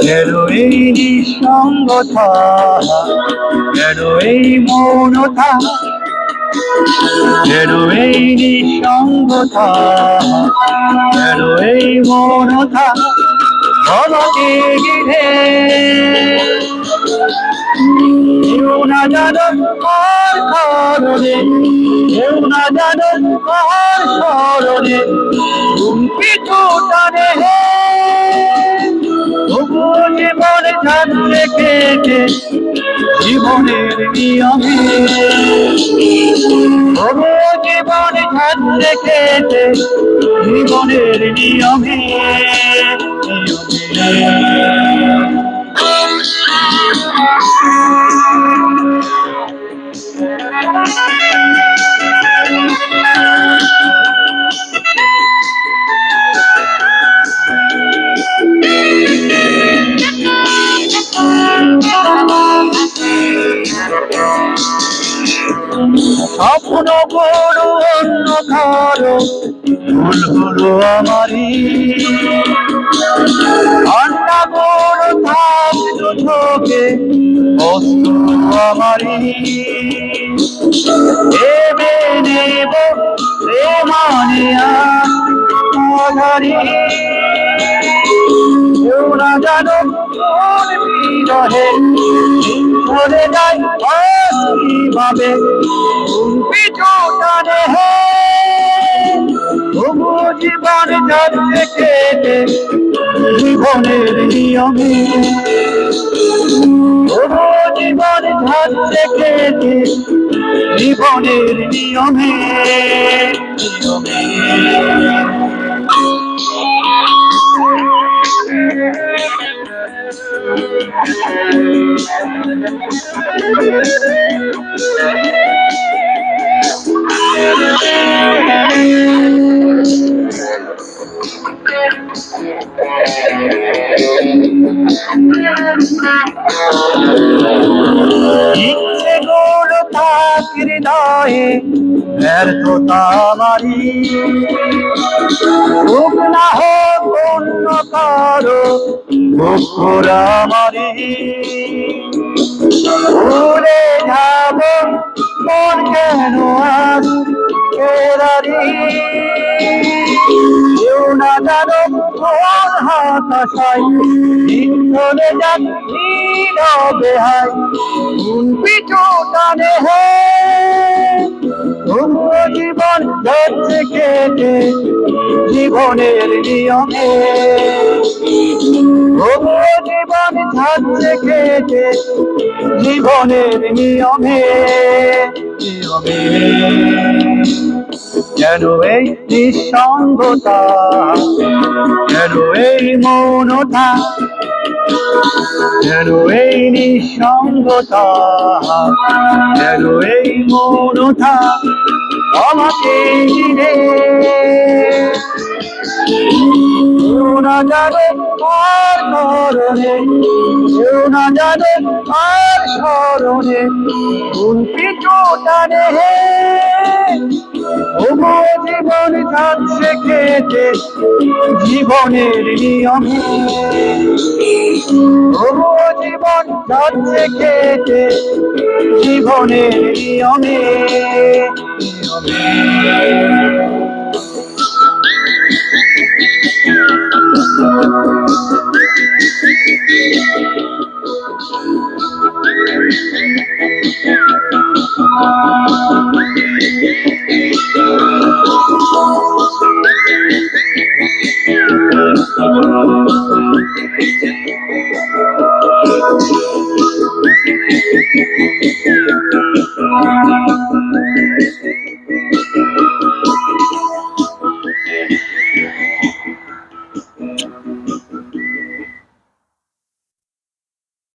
কেন এই নিঃসঙ্গতা, কেন এই মৌনতা, কেন এই নিঃসঙ্গতা, কেন এই মৌনতা আমাকে ঘিরে। কেউ না জানো কার কারণে, কেউ না জানো কার স্মরণে পিছু টানে হে। তবুও জীবন ঝাঁঝরে কেটে জীবনের নিয়মে, তবুও জীবন ঝাঁঝরে কেটে জীবনের নিয়মে। স্বপ্ন বড় অন্য কারো, ভুল হলো আমারই। ঠান্ডা বড় থাকলো চোখে, অস্ত্র আমারই। ভেবে নেব প্রেমানে আধারি। কেউ না জানো কোন বিরহে ধরে যায় কিভাবে পিছু টানে হে। তবু জীবন যাচ্ছে কেটে জীবনের নিয়মে, তবু জীবন যাচ্ছে কেটে জীবনের নিয়মে। ইচ্ছেগুলো থাক হৃদয়ে, ব্যর্থতা আমারই। হোক না হোক অন্য কারো, দুঃখ আমারই। ভুলে যাব মন কেন আজ ফেরারি। কেউ না জানো কোন হতাশায় চলে যান নীরবে হায় পিছু টানে হে। তবুও জীবন যাচ্ছে কেটে জীবনের নিয়মে, তবুও জীবন যাচ্ছে কেটে জীবনের নিয়মে। কেন এই নিঃসঙ্গতা, কেন এই মৌনতা, কেন এই নিঃসঙ্গতা, কেন এই মৌনতা আমাকে ঘিরে। কেউ না জানে কার কারণে, কেউ না জানে কার স্মরণে পিছু টানে হে। তবুও জীবন যাচ্ছে কেটে জীবনের নিয়মে, তবুও জীবন যাচ্ছে কেটে জীবনের নিয়মে।